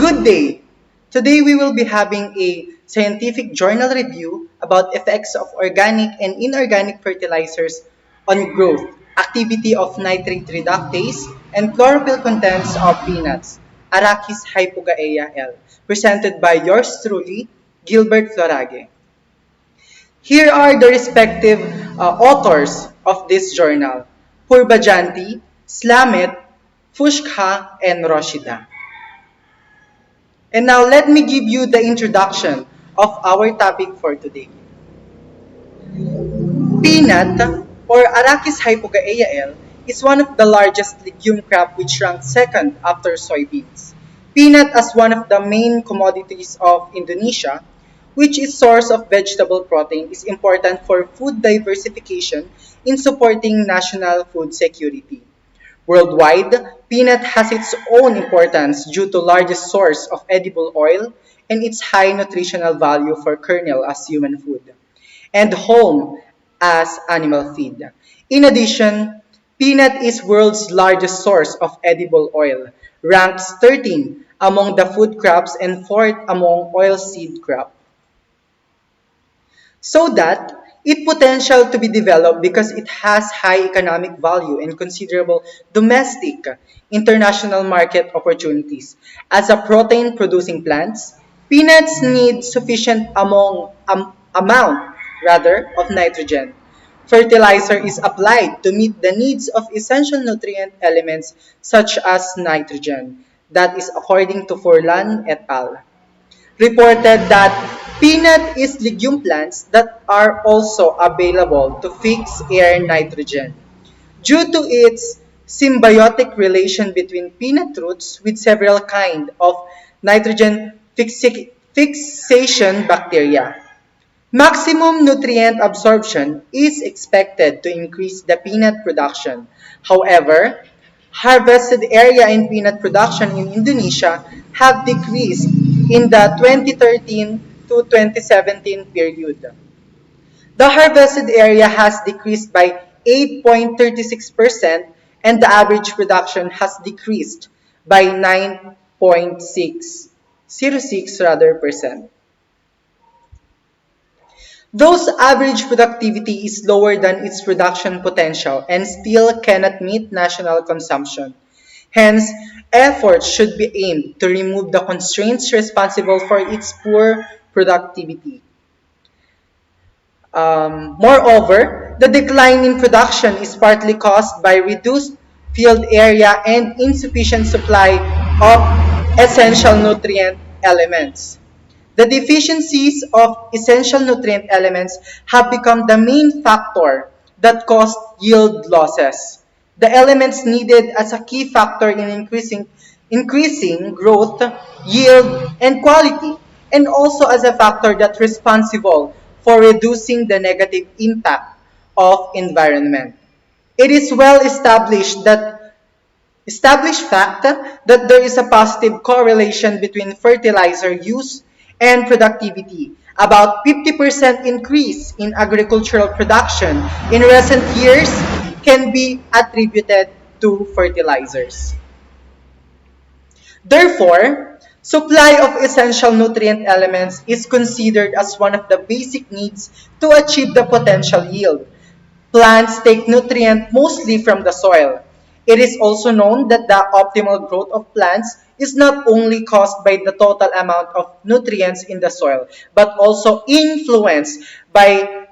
Good day! Today we will be having a scientific journal review about effects of organic and inorganic fertilizers on growth, activity of nitrate reductase, and chlorophyll contents of peanuts, Arachis hypogaea L, presented by yours truly, Gilbert Florage. Here are the respective authors of this journal: Purbajanti, Slamet, Fushkha, and Roshida. And now let me give you the introduction of our topic for today. Peanut or Arachis hypogaea L is one of the largest legume crop which ranks second after soybeans. Peanut as one of the main commodities of Indonesia, which is source of vegetable protein, is important for food diversification in supporting national food security. Worldwide, peanut has its own importance due to largest source of edible oil and its high nutritional value for kernel as human food and home as animal feed. In addition, peanut is world's largest source of edible oil, ranks 13 among the food crops and fourth among oilseed crops. So that it potential to be developed because it has high economic value and considerable domestic international market opportunities. As a protein producing plants, peanuts need sufficient amount of nitrogen. Fertilizer is applied to meet the needs of essential nutrient elements such as nitrogen. That is according to Forlan et al. Reported that peanut is legume plants that are also available to fix air nitrogen. Due to its symbiotic relation between peanut roots with several kinds of nitrogen fixation bacteria. Maximum nutrient absorption is expected to increase the peanut production. However, harvested area in peanut production in Indonesia have decreased in the 2013 to 2017 period. The harvested area has decreased by 8.36% and the average production has decreased by 9.606% Those average productivity is lower than its production potential and still cannot meet national consumption. Hence, efforts should be aimed to remove the constraints responsible for its poor productivity. Moreover, the decline in production is partly caused by reduced field area and insufficient supply of essential nutrient elements. The deficiencies of essential nutrient elements have become the main factor that cause yield losses. The elements needed as a key factor in increasing growth, yield, and quality, and also as a factor that's responsible for reducing the negative impact of environment. It is well established fact that there is a positive correlation between fertilizer use and productivity. About 50% increase in agricultural production in recent years can be attributed to fertilizers. Therefore, supply of essential nutrient elements is considered as one of the basic needs to achieve the potential yield. Plants take nutrient mostly from the soil. It is also known that the optimal growth of plants is not only caused by the total amount of nutrients in the soil, but also influenced by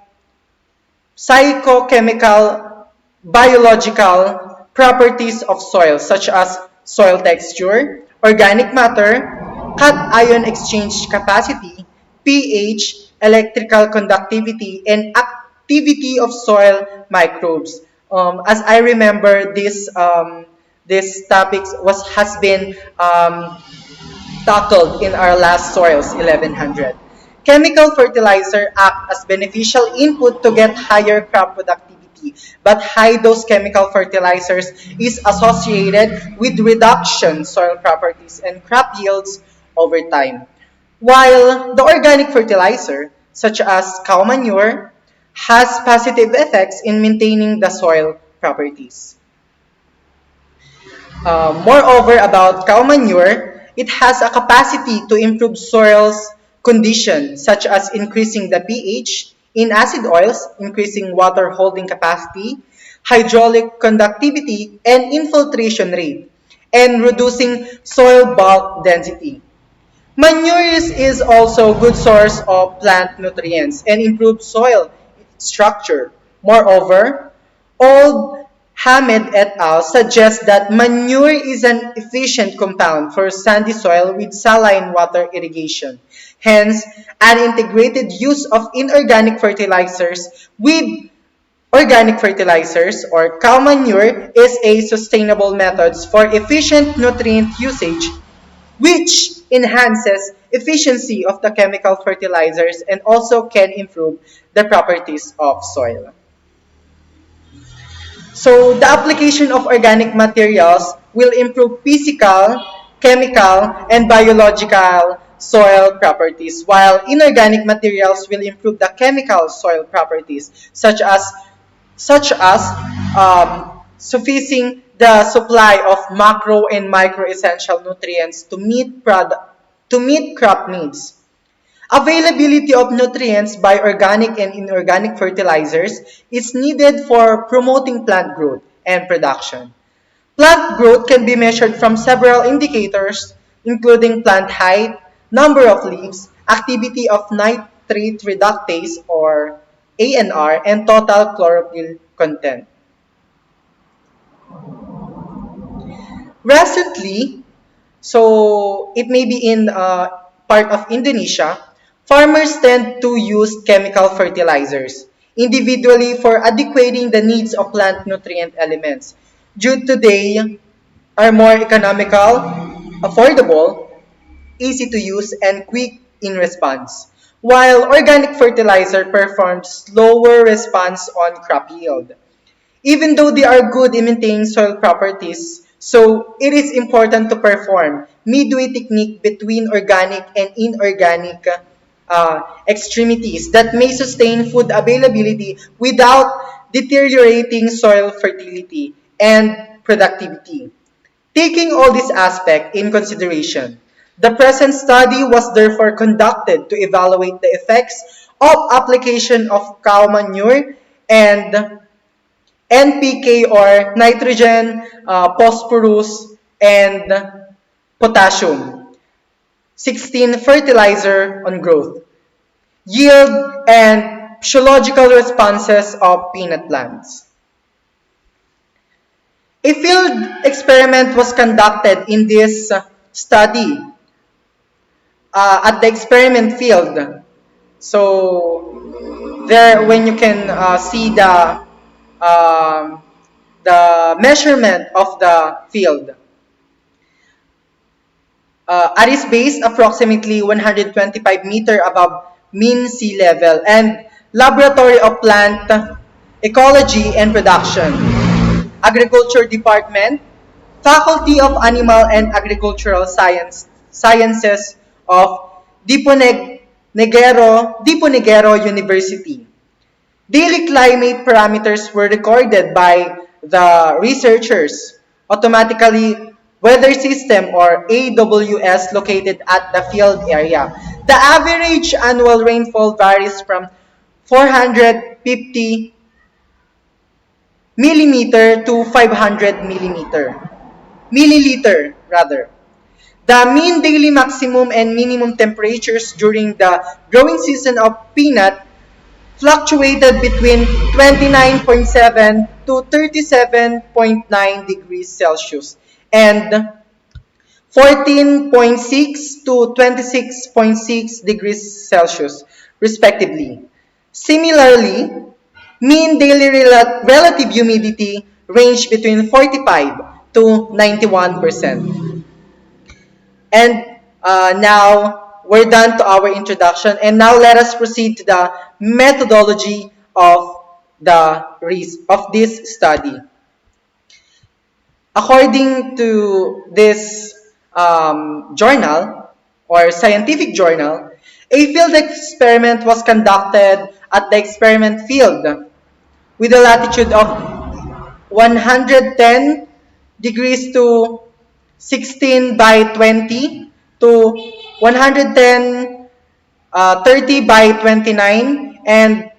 psychochemical, biological properties of soil, such as soil texture, organic matter, cation exchange capacity, pH, electrical conductivity, and activity of soil microbes. As I remember, this topic has been tackled in our last soils 1100. Chemical fertilizer act as beneficial input to get higher crop productivity, but high dose chemical fertilizers is associated with reduction soil properties and crop yields over time. While the organic fertilizer, such as cow manure, has positive effects in maintaining the soil properties. Moreover, about cow manure, it has a capacity to improve soil's condition, such as increasing the pH in acid oils, increasing water holding capacity, hydraulic conductivity, and infiltration rate, and reducing soil bulk density. Manures is also a good source of plant nutrients and improves soil structure. Moreover, Old Hamed et al. Suggests that manure is an efficient compound for sandy soil with saline water irrigation. Hence, an integrated use of inorganic fertilizers with organic fertilizers or cow manure is a sustainable method for efficient nutrient usage which enhances efficiency of the chemical fertilizers and also can improve the properties of soil. So the application of organic materials will improve physical, chemical, and biological soil properties, while inorganic materials will improve the chemical soil properties, such as sufficing the supply of macro and micro essential nutrients to meet crop needs. Availability of nutrients by organic and inorganic fertilizers is needed for promoting plant growth and production. Plant growth can be measured from several indicators, including plant height, number of leaves, activity of nitrate reductase or ANR, and total chlorophyll content. Recently, so it may be in part of Indonesia, farmers tend to use chemical fertilizers individually for adequating the needs of plant nutrient elements. Due to they are more economical, affordable, easy to use, and quick in response, while organic fertilizer performs slower response on crop yield. Even though they are good in maintaining soil properties, so it is important to perform midway technique between organic and inorganic extremities that may sustain food availability without deteriorating soil fertility and productivity. Taking all these aspects in consideration, the present study was therefore conducted to evaluate the effects of application of cow manure and NPK or nitrogen, phosphorus, and potassium. 16 fertilizer on growth, yield, and physiological responses of peanut plants. A field experiment was conducted in this study at the experiment field. So there, when you can see the measurement of the field. At its base, approximately 125 meter above mean sea level, and Laboratory of Plant Ecology and Production, Agriculture Department, Faculty of Animal and Agricultural Sciences of Diponegro University. Daily climate parameters were recorded by the researchers. Automatically weather system or AWS located at the field area. The average annual rainfall varies from 450 millimeter to 500 milliliter rather. The mean daily maximum and minimum temperatures during the growing season of peanut fluctuated between 29.7 to 37.9 degrees Celsius and 14.6 to 26.6 degrees Celsius, respectively. Similarly, mean daily relative humidity ranged between 45 to 91%. And now we're done to our introduction, and now let us proceed to the methodology of this study. According to this journal or scientific journal, a field experiment was conducted at the experiment field with a latitude of 110 degrees to 16 by 20 to 110 30 by 29 and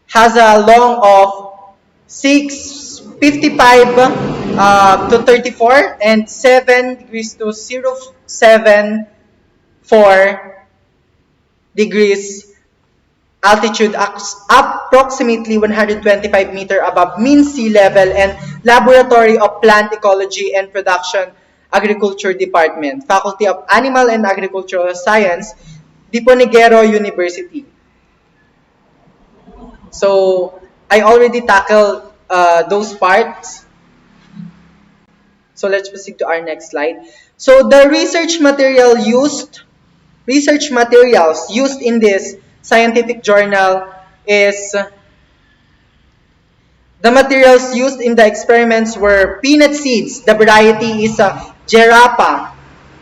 has a long of 655 to 34 and 7 degrees to 074 degrees altitude approximately 125 meters above mean sea level and Laboratory of Plant Ecology and Production Agriculture Department, Faculty of Animal and Agricultural Science, Diponegoro University. So I already tackled those parts. So let's proceed to our next slide. So the research materials used in this scientific journal is the materials used in the experiments were peanut seeds. The variety is Gerapa,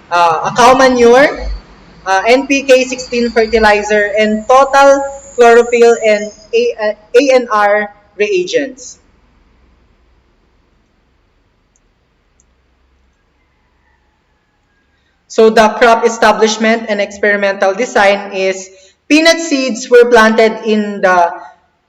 a cow manure, NPK-16 fertilizer, and total chlorophyll and ANR reagents. So the crop establishment and experimental design is peanut seeds were planted in the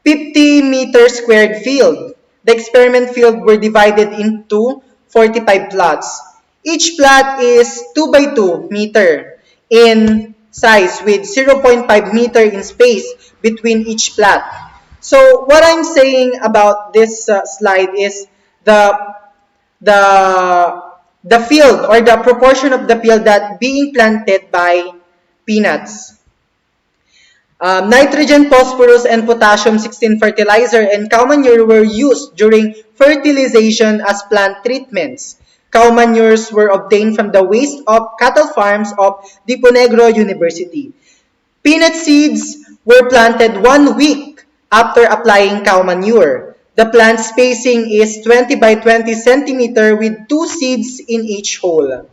50-meter squared field. The experiment field were divided into 45 plots. Each plot is 2 by 2 meter in size with 0.5 meter in space between each plot. So what I'm saying about this slide is the the field or the proportion of the field that being planted by peanuts. Nitrogen, phosphorus, and potassium-16 fertilizer and cow manure were used during fertilization as plant treatments. Cow manures were obtained from the waste of cattle farms of Diponegro University. Peanut seeds were planted 1 week after applying cow manure. The plant spacing is 20 by 20 centimeter with 2 seeds in each hole.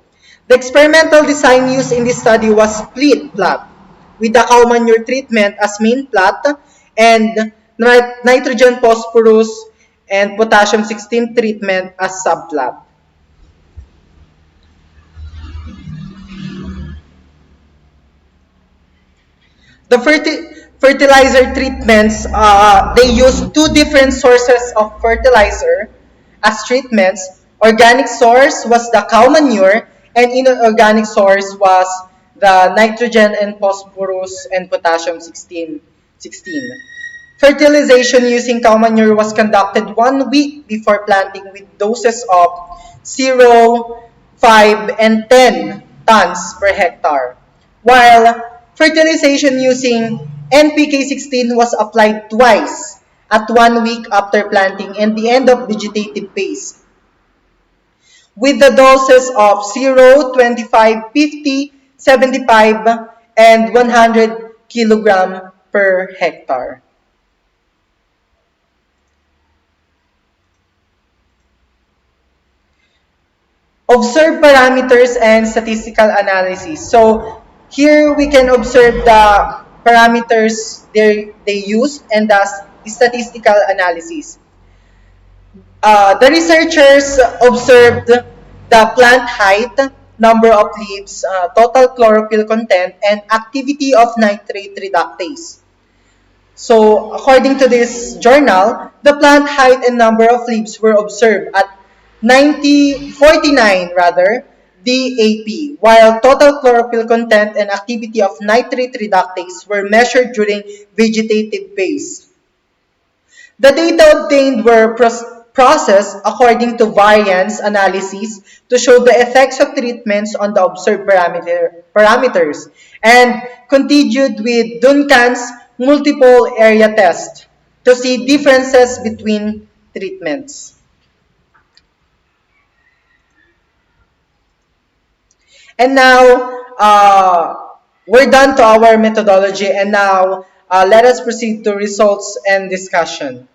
The experimental design used in this study was split plot, with the cow manure treatment as main plot and nitrogen, phosphorus, and potassium-16 treatment as subplot. The fertilizer treatments, they use 2 different sources of fertilizer as treatments. Organic source was the cow manure and inorganic source was the nitrogen and phosphorus and potassium-16. Fertilization using cow manure was conducted 1 week before planting with doses of 0, 5, and 10 tons per hectare, while fertilization using NPK-16 was applied twice at 1 week after planting and the end of vegetative phase, with the doses of 0, 25, 50, 75, and 100 kilogram per hectare. Observe parameters and statistical analysis. So here we can observe the parameters they used and the statistical analysis. The researchers observed the plant height, number of leaves, total chlorophyll content, and activity of nitrate reductase. So according to this journal, the plant height and number of leaves were observed at 49 DAP, while total chlorophyll content and activity of nitrate reductase were measured during vegetative phase. The data obtained were processed according to variance analysis to show the effects of treatments on the observed parameters and continued with Duncan's multiple area test to see differences between treatments. And now, we're done to our methodology, and now let us proceed to results and discussion.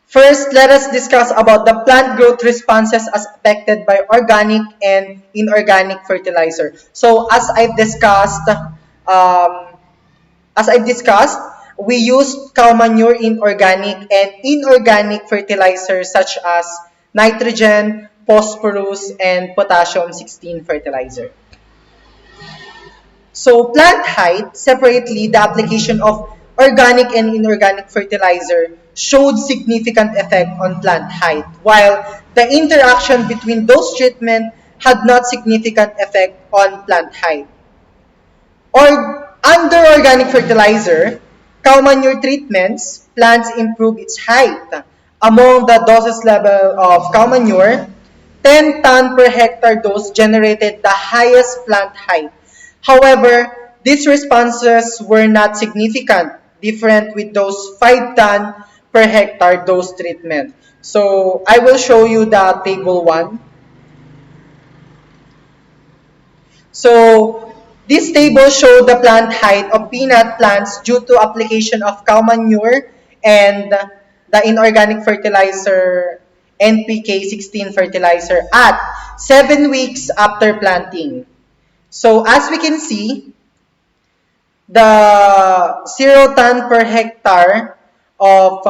First, let us discuss about the plant growth responses as affected by organic and inorganic fertilizer. So, as I've discussed, we used cow manure in organic and inorganic fertilizers such as nitrogen, phosphorus, and potassium-16 fertilizer. So plant height, separately, the application of organic and inorganic fertilizer showed significant effect on plant height, while the interaction between those treatments had not significant effect on plant height. Or under organic fertilizer, cow manure treatments, plants improve its height. Among the doses level of cow manure, 10 ton per hectare dose generated the highest plant height. However, these responses were not significant, different with those 5 ton per hectare dose treatment. So I will show you the table 1. So this table shows the plant height of peanut plants due to application of cow manure and the inorganic fertilizer NPK 16 fertilizer at 7 weeks after planting. So as we can see, the 0 ton per hectare of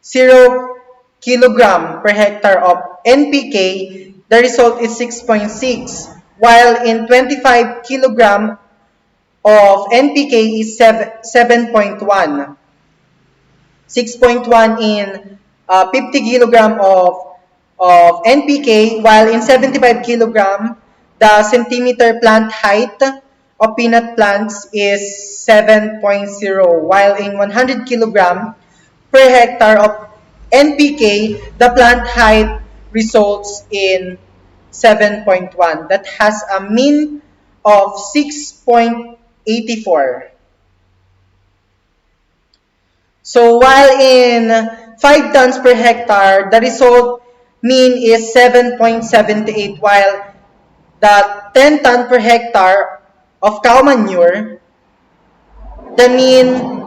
0 kilogram per hectare of NPK, the result is 6.6, while in 25 kilogram of NPK is 7.1. 6.1 in 50 kilogram of NPK, while in 75 kilogram, the centimeter plant height of peanut plants is 7.0, while in 100 kilogram per hectare of NPK, the plant height results in 7.1. That has a mean of 6.84. So while in 5 tons per hectare, the result mean is 7.78, while the 10 ton per hectare of cow manure, the mean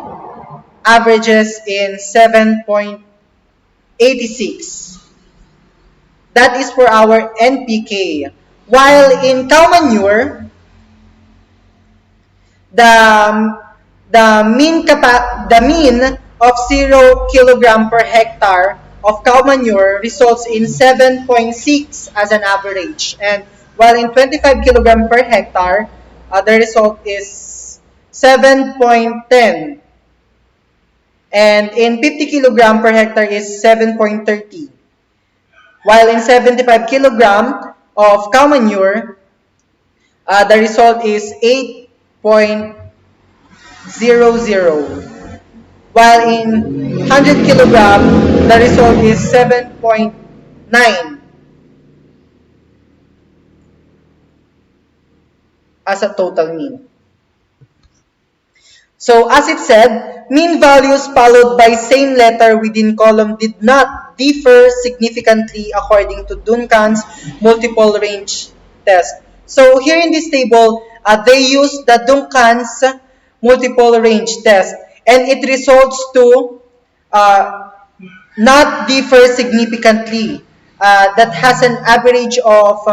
averages in 7.86. That is for our NPK. While in cow manure, the mean of 0 kilogram per hectare of cow manure results in 7.6 as an average. And while in 25 kilogram per hectare, the result is 7.10. And in 50 kilogram per hectare is 7.30. While in 75 kilogram of cow manure, the result is 8.00. While in 100 kilogram, the result is 7.9 as a total mean. So as it said, mean values followed by same letter within column did not differ significantly according to Duncan's multiple range test. So here in this table, they use the Duncan's multiple range test, and it results to not differ significantly. That has an average of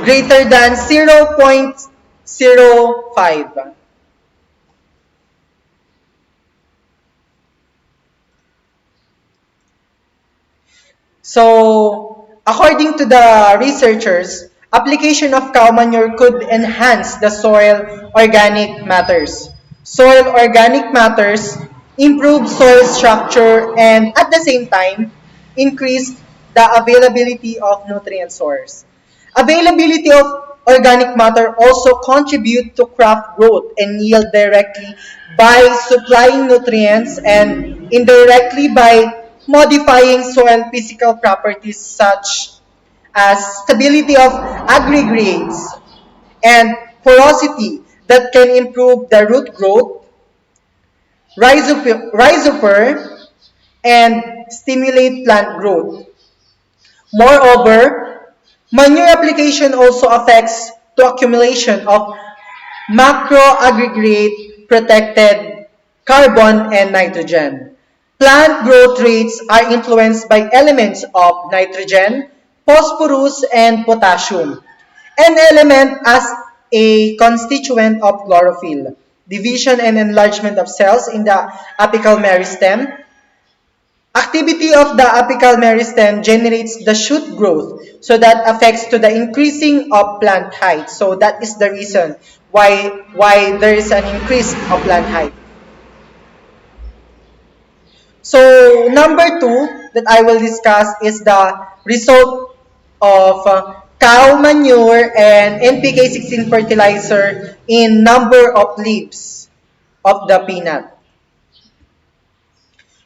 greater than 0.05. So, according to the researchers, application of cow manure could enhance the soil organic matters. Soil organic matters improve soil structure and at the same time increase the availability of nutrient source. Availability of organic matter also contribute to crop growth and yield directly by supplying nutrients and indirectly by modifying soil physical properties such as stability of aggregates and porosity that can improve the root growth, rhizosphere, and stimulate plant growth. Moreover, manure application also affects the accumulation of macroaggregate protected carbon and nitrogen. Plant growth rates are influenced by elements of nitrogen, phosphorus, and potassium. An element as a constituent of chlorophyll, division and enlargement of cells in the apical meristem, Activity of the apical meristem generates the shoot growth, so that affects to the increasing of plant height. So that is the reason why there is an increase of plant height. So number two that I will discuss is the result of cow manure and NPK 16 fertilizer in number of leaves of the peanut.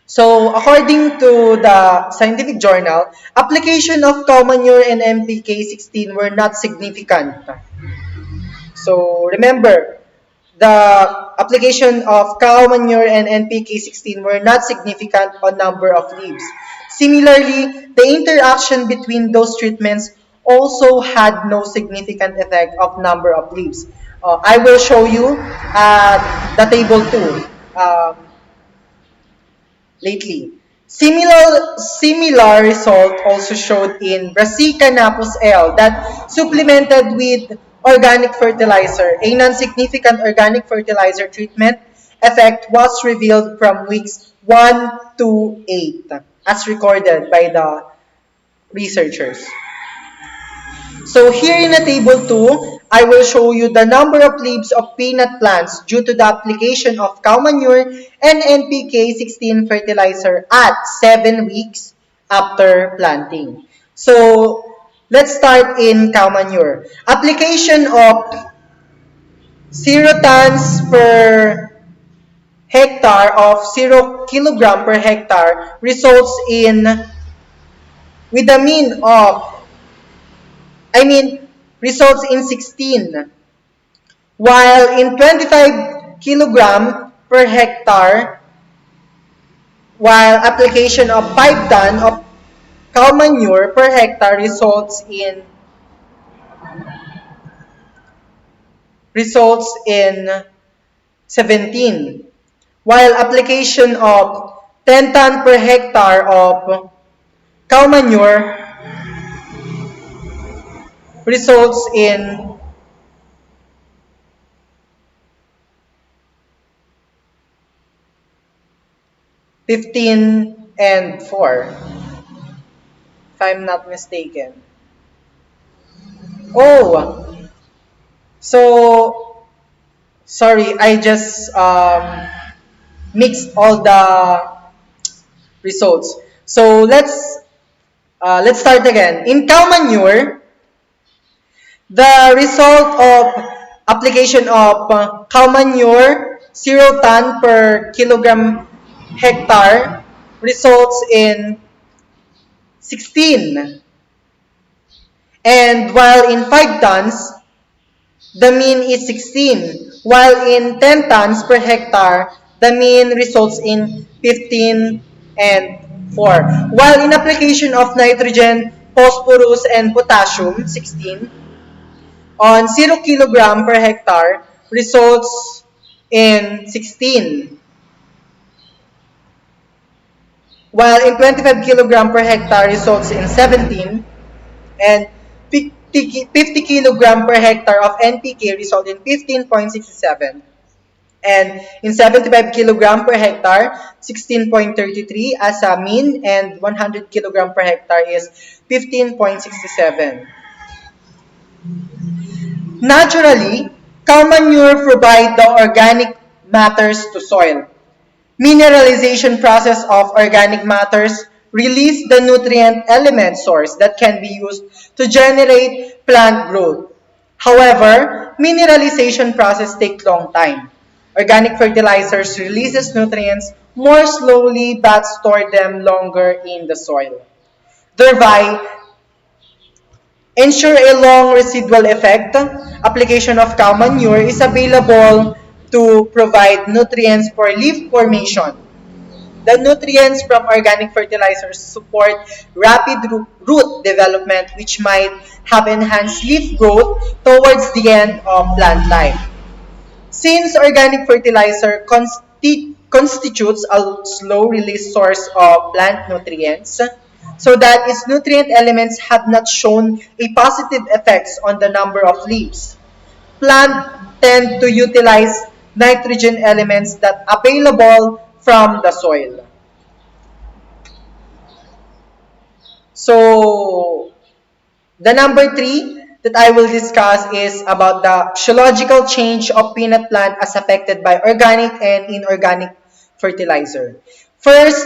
So according to the scientific journal, application of cow manure and NPK 16 were not significant. So remember, the application of cow manure and NPK 16 were not significant on number of leaves. Similarly, the interaction between those treatments also had no significant effect of number of leaves. I will show you the table 2 lately. Similar result also showed in Brassica napus L that supplemented with organic fertilizer. A non-significant organic fertilizer treatment effect was revealed from weeks 1 to 8 as recorded by the researchers. So here in the table 2, I will show you the number of leaves of peanut plants due to the application of cow manure and NPK 16 fertilizer at 7 weeks after planting. So let's start in cow manure. Application of 0 tons per hectare of 0 kilogram per hectare results in with a mean of results in 16, while in 25 kilogram per hectare, while application of 5 ton of cow manure per hectare results in 17, while application of 10 ton per hectare of cow manure results in 15 and 4, if I'm not mistaken. Oh, so sorry, I just mixed all the results. So let's start again. In cow manure, the result of application of cow manure 0 ton per kilogram hectare results in 16. And while in 5 tons, the mean is 16. While in 10 tons per hectare, the mean results in 15 and 4. While in application of nitrogen, phosphorus, and potassium, 16, on 0 kilogram per hectare results in 16. While in 25 kilogram per hectare results in 17, and 50 kilogram per hectare of NPK result in 15.67, and in 75 kilogram per hectare 16.33 as a mean, and 100 kilogram per hectare is 15.67. Naturally, cow manure provide the organic matters to soil. Mineralization process of organic matters release the nutrient element source that can be used to generate plant growth. However, mineralization process take long time. Organic fertilizers releases nutrients more slowly but store them longer in the soil. Thereby, ensure a long residual effect. Application of cow manure is available to provide nutrients for leaf formation. The nutrients from organic fertilizers support rapid root development, which might have enhanced leaf growth towards the end of plant life. Since organic fertilizer constitutes a slow-release source of plant nutrients, so that its nutrient elements have not shown a positive effects on the number of leaves. Plants tend to utilize nitrogen elements that are available from the soil. So, the number 3 that I will discuss is about the physiological change of peanut plant as affected by organic and inorganic fertilizer. First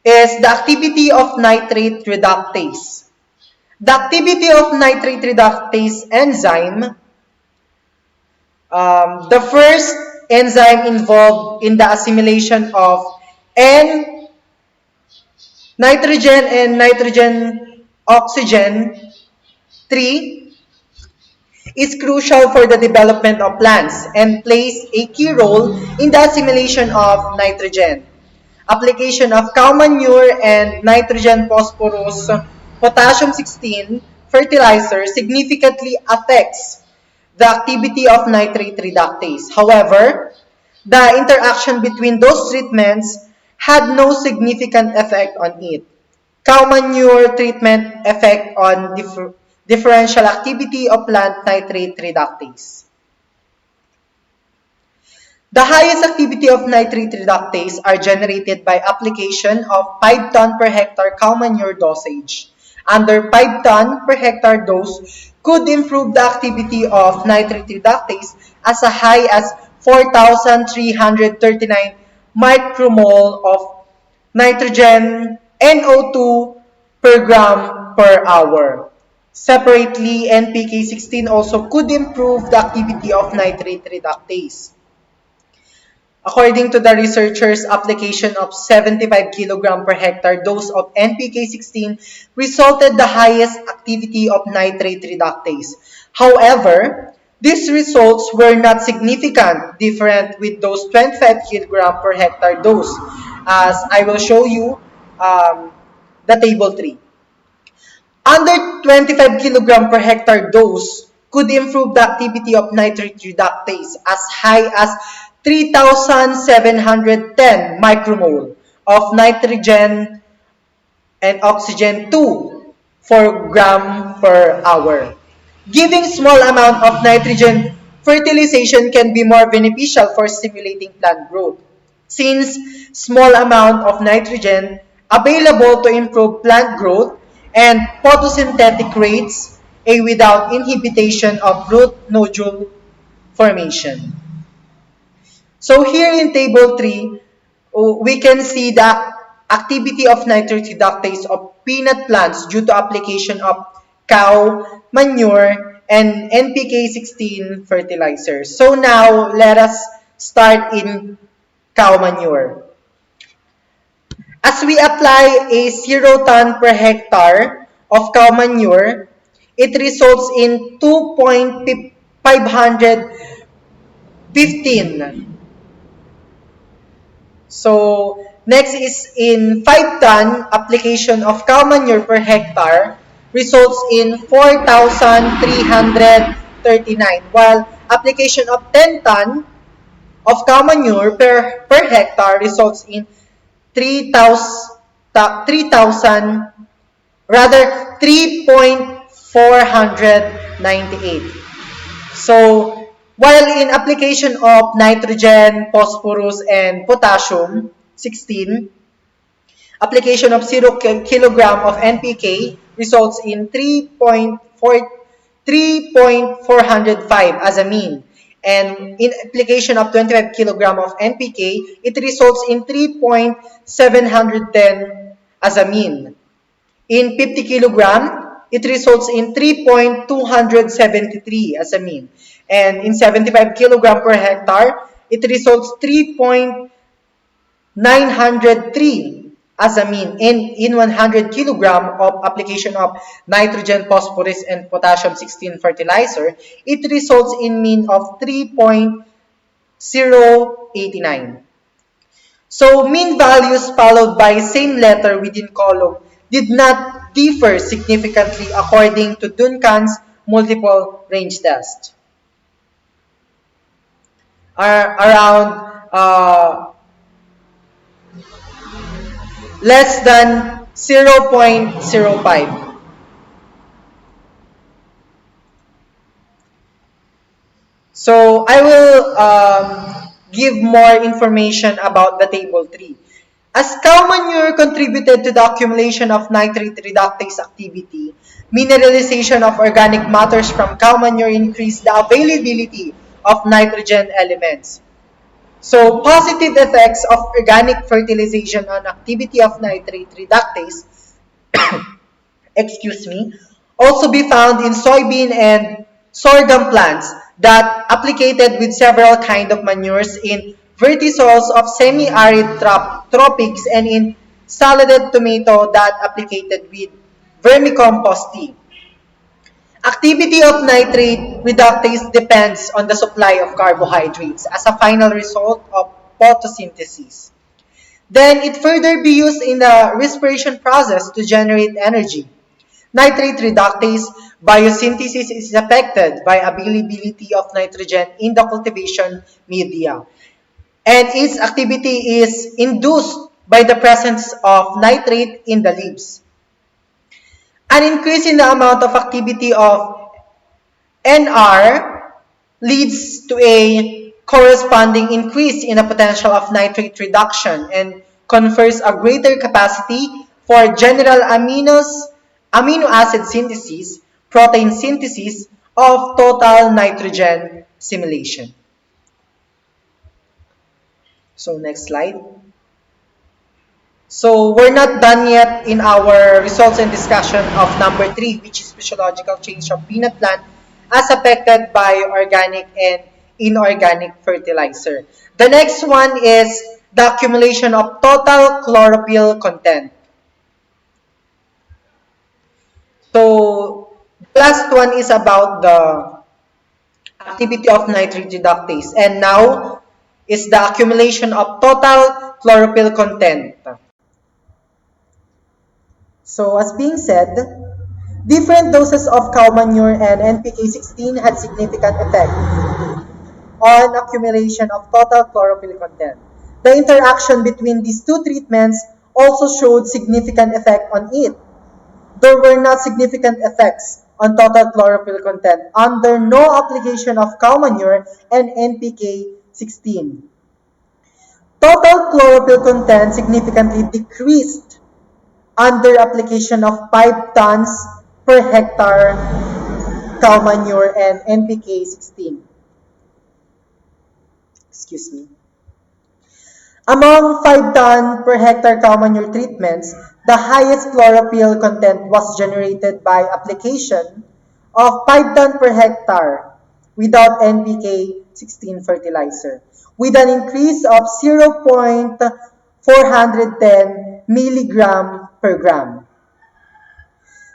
is the activity of nitrate reductase. The activity of nitrate reductase enzyme, the first enzyme involved in the assimilation of N nitrogen and nitrogen oxygen 3 is crucial for the development of plants and plays a key role in the assimilation of nitrogen. Application of cow manure and nitrogen phosphorus potassium 16 fertilizer significantly affects the activity of nitrate reductase. However, the interaction between those treatments had no significant effect on it. Cow manure treatment effect on differential activity of plant nitrate reductase. The highest activity of nitrate reductase are generated by application of 5 ton per hectare cow manure dosage. Under 5 ton per hectare dose could improve the activity of nitrate reductase as high as 4,339 micromole of nitrogen NO2 per gram per hour. Separately, NPK16 also could improve the activity of nitrate reductase. According to the researchers, application of 75 kg per hectare dose of NPK16 resulted the highest activity of nitrate reductase. However, these results were not significant different with those 25 kg per hectare dose, as I will show you the table 3. Under 25 kg per hectare dose could improve the activity of nitrate reductase as high as 3,710 micromole of nitrogen and oxygen 2 for gram per hour. Giving small amount of nitrogen fertilization can be more beneficial for stimulating plant growth, since small amount of nitrogen available to improve plant growth and photosynthetic rates without inhibition of root nodule formation. So here in table 3, we can see the activity of nitrate reductase of peanut plants due to application of cow manure and NPK16 fertilizers. So now let us start in cow manure. As we apply a 0 ton per hectare of cow manure, it results in 2.515. So, next is in 5 ton application of cow manure per hectare results in 4,339, while application of 10 ton of cow manure per hectare results in 3,000 rather 3.498. So, while in application of nitrogen, phosphorus, and potassium, 16, application of 0 kilogram of NPK results in 3.405 as a mean. And in application of 25 kilogram of NPK, it results in 3.710 as a mean. In 50 kilogram, it results in 3.273 as a mean. And in 75 kilogram per hectare, it results 3.903 as a mean. In 100 kilogram of application of nitrogen, phosphorus, and potassium 16 fertilizer, it results in mean of 3.089. So mean values followed by same letter within column did not differ significantly according to Duncan's multiple range test. Around less than 0.05. So I will give more information about the table 3. As cow manure contributed to the accumulation of nitrate reductase activity, mineralization of organic matters from cow manure increased the availability of nitrogen elements. So, positive effects of organic fertilization on activity of nitrate reductase, excuse me, also be found in soybean and sorghum plants that applicated with several kind of manures in vertisols of semi-arid tropics and in salad tomato that applicated with vermicomposting. Activity of nitrate reductase depends on the supply of carbohydrates as a final result of photosynthesis. Then it further be used in the respiration process to generate energy. Nitrate reductase biosynthesis is affected by availability of nitrogen in the cultivation media, and its activity is induced by the presence of nitrate in the leaves. An increase in the amount of activity of NR leads to a corresponding increase in the potential of nitrate reduction and confers a greater capacity for general amino acid synthesis, protein synthesis of total nitrogen simulation. So next slide. So we're not done yet in our results and discussion of number 3, which is physiological change of peanut plant as affected by organic and inorganic fertilizer. The next one is the accumulation of total chlorophyll content. So the last one is about the activity of nitrate reductase, and now is the accumulation of total chlorophyll content. So as being said, different doses of cow manure and NPK-16 had significant effect on accumulation of total chlorophyll content. The interaction between these two treatments also showed significant effect on it. There were not significant effects on total chlorophyll content under no application of cow manure and NPK-16. Total chlorophyll content significantly decreased under application of 5 tons per hectare cow manure and NPK-16. Excuse me. Among 5 ton per hectare cow manure treatments, the highest chlorophyll content was generated by application of 5 ton per hectare without NPK-16 fertilizer, with an increase of 0.410 milligram per gram.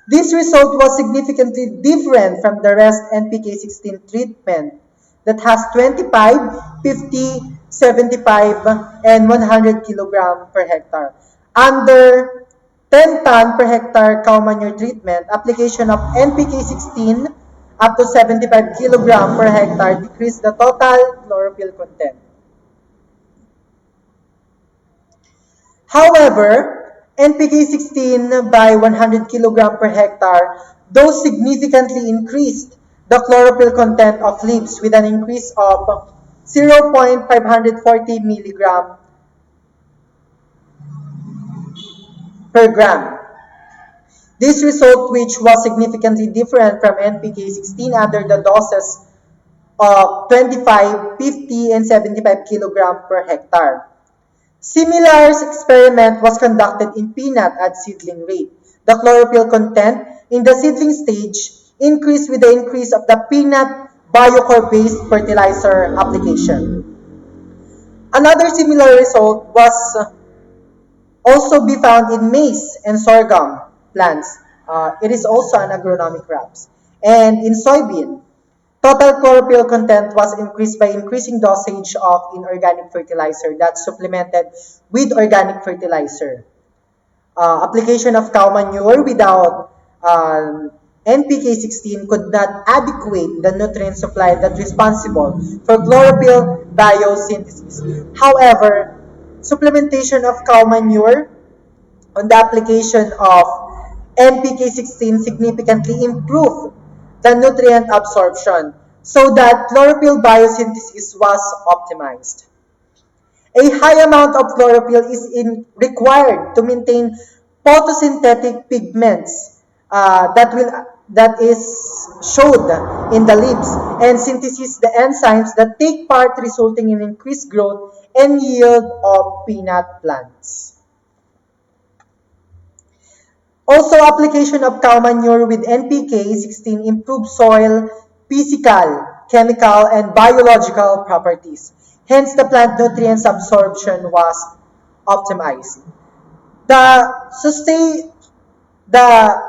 This result was significantly different from the rest NPK-16 treatment that has 25, 50, 75, and 100 kilogram per hectare. Under 10 ton per hectare cow manure treatment, application of NPK-16 up to 75 kilogram per hectare decreased the total chlorophyll content. However, NPK-16 by 100 kg per hectare, though significantly increased the chlorophyll content of leaves with an increase of 0.540 mg per gram. This result, which was significantly different from NPK-16 under the doses of 25, 50, and 75 kg per hectare. Similar experiment was conducted in peanut at seedling rate. The chlorophyll content in the seedling stage increased with the increase of the peanut Biocore-based fertilizer application. Another similar result was also be found in maize and sorghum plants. It is also an agronomic crops. And in soybean, total chlorophyll content was increased by increasing dosage of inorganic fertilizer that's supplemented with organic fertilizer. Application of cow manure without NPK-16 could not adequate the nutrient supply that's responsible for chlorophyll biosynthesis. However, supplementation of cow manure on the application of NPK-16 significantly improved the nutrient absorption so that chlorophyll biosynthesis was optimized. A high amount of chlorophyll is required to maintain photosynthetic pigments that is showed in the leaves and synthesis the enzymes that take part resulting in increased growth and yield of peanut plants. Also, application of cow manure with NPK-16 improves soil physical, chemical, and biological properties. Hence, the plant nutrients absorption was optimized. The sustain the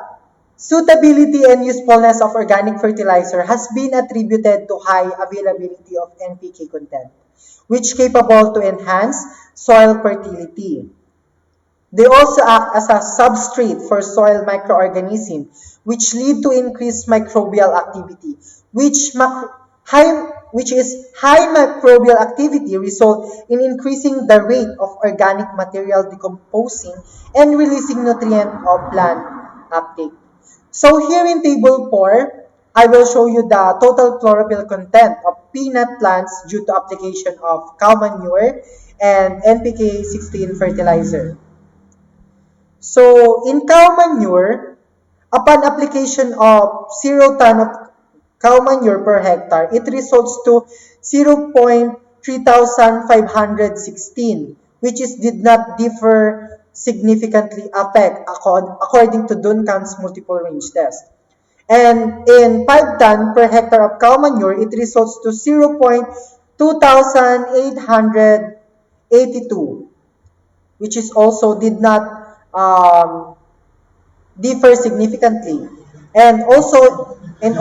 suitability and usefulness of organic fertilizer has been attributed to high availability of NPK content, which capable to enhance soil fertility. They also act as a substrate for soil microorganisms, which lead to increased microbial activity, which is high microbial activity result in increasing the rate of organic material decomposing and releasing nutrient of plant uptake. So here in table 4, I will show you the total chlorophyll content of peanut plants due to application of cow manure and NPK-16 fertilizer. So in cow manure, upon application of 0 ton of cow manure per hectare, it results to 0.3516, which is did not differ significantly affect according to Duncan's multiple range test. And in 5 ton per hectare of cow manure, it results to 0.2882, which is also did not differ significantly. And also in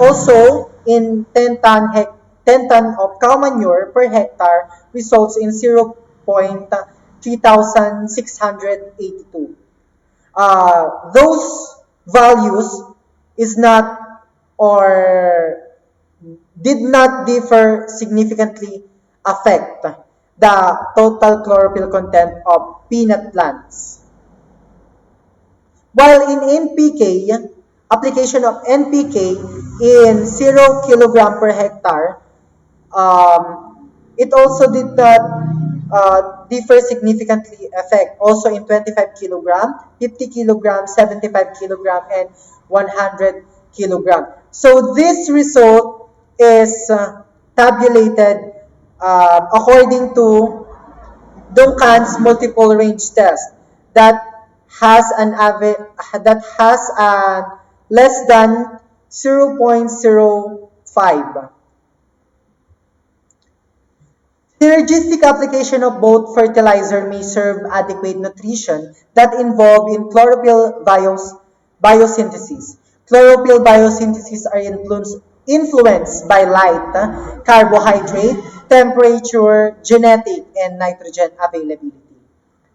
10 ton of cow manure per hectare results in 0.3682. Those values is not or did not differ significantly affect the total chlorophyll content of peanut plants. While in NPK, application of NPK in 0 kilogram per hectare, it also did not differ significantly affect. Also in 25 kilogram, 50 kilogram, 75 kilogram, and 100 kilogram. So this result is tabulated according to Duncan's multiple range test that has an less than 0.05. Synergistic application of both fertilizer may serve adequate nutrition that involve in chlorophyll biosynthesis. Chlorophyll biosynthesis are influenced by light, carbohydrate, temperature, genetic, and nitrogen availability.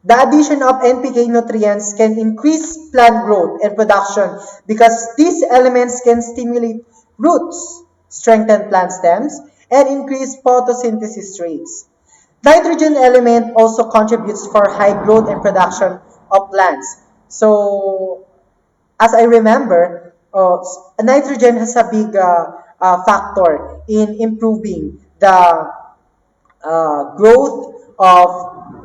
The addition of NPK nutrients can increase plant growth and production because these elements can stimulate roots, strengthen plant stems, and increase photosynthesis rates. Nitrogen element also contributes for high growth and production of plants. So, as I remember, nitrogen has a big factor in improving the growth of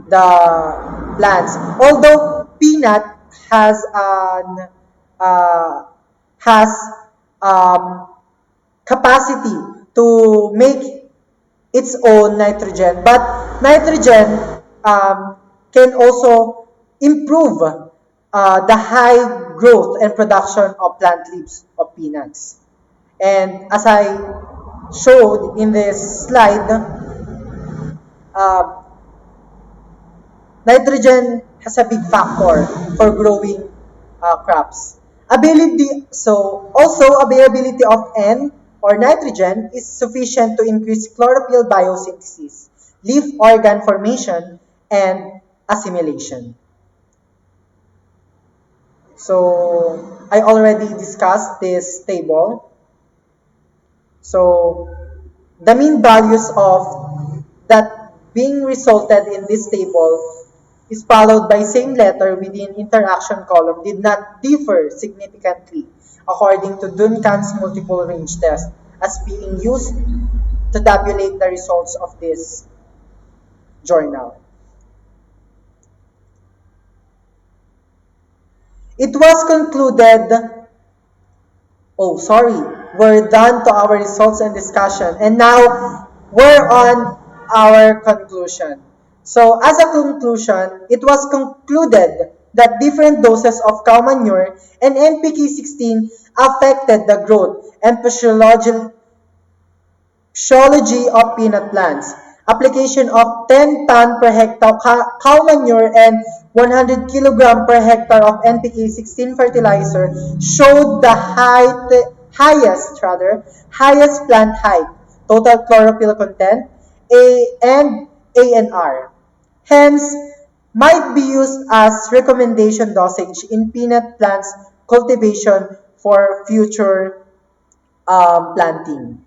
the plants. Although peanut has an has capacity to make its own nitrogen, but nitrogen can also improve the high growth and production of plant leaves of peanuts. And as I showed in this slide, uh, nitrogen has a big factor for growing crops. Availability of N or nitrogen is sufficient to increase chlorophyll biosynthesis, leaf organ formation, and assimilation. So I already discussed this table. So the mean values of that being resulted in this table is followed by same letter within interaction column did not differ significantly according to Duncan's multiple range test as being used to tabulate the results of this journal. It was concluded, oh, sorry, we're done to our results and discussion, and now we're on our conclusion. So, as a conclusion, it was concluded that different doses of cow manure and NPK 16 affected the growth and physiology of peanut plants. Application of 10 ton per hectare cow manure and 100 kilogram per hectare of NPK 16 fertilizer showed the highest plant height, total chlorophyll content, and ANR. Hence, might be used as recommendation dosage in peanut plants cultivation for future planting.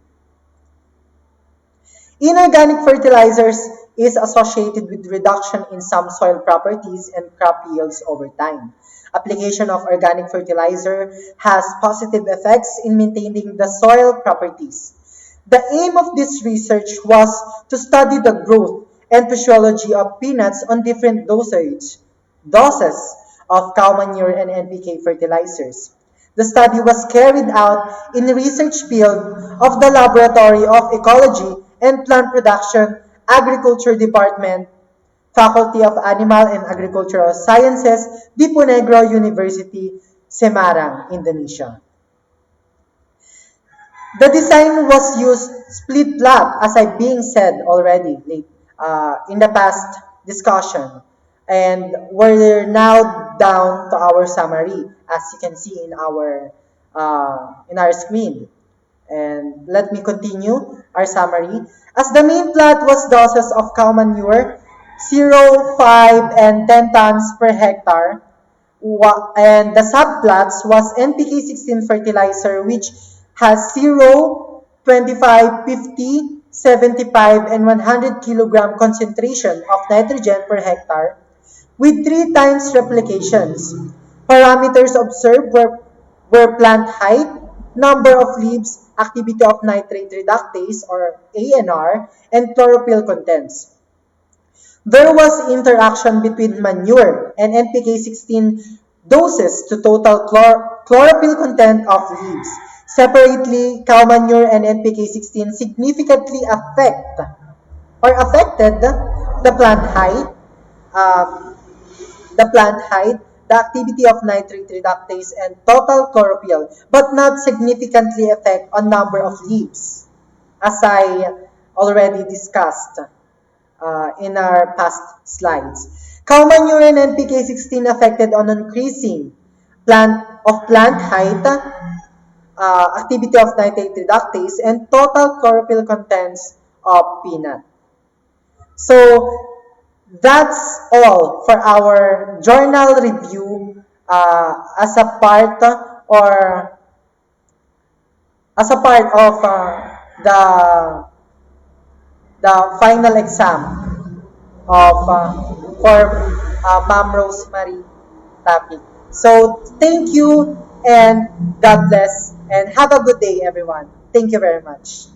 Inorganic fertilizers is associated with reduction in some soil properties and crop yields over time. Application of organic fertilizer has positive effects in maintaining the soil properties. The aim of this research was to study the growth and physiology of peanuts on different doses of cow manure and NPK fertilizers. The study was carried out in the research field of the Laboratory of Ecology and Plant Production, Agriculture Department, Faculty of Animal and Agricultural Sciences, Diponegro University, Semarang, Indonesia. The design was used split plot, as I being said already in the past discussion. And we're now down to our summary, as you can see in our screen. And let me continue our summary. As the main plot was doses of cow manure, 0, 5, and 10 tons per hectare, and the subplots was NPK 16 fertilizer, which has 0, 25, 50, 75, and 100 kilogram concentration of nitrogen per hectare, with 3 times replications. Parameters observed were plant height, number of leaves, activity of nitrate reductase or ANR, and chlorophyll contents. There was interaction between manure and NPK 16 doses to total chlorophyll content of leaves. Separately, cow manure and NPK 16 significantly affected the plant height, um, the activity of nitrate reductase, and total chlorophyll, but not significantly affect on number of leaves, as I already discussed in our past slides. Cow manure and NPK 16 affected on increasing plant height, activity of nitrate reductase, and total chlorophyll contents of peanut. So that's all for our journal review as a part or as a part of the final exam of for Ma'am Rosemary topic. So thank you and God bless and have a good day everyone. Thank you very much.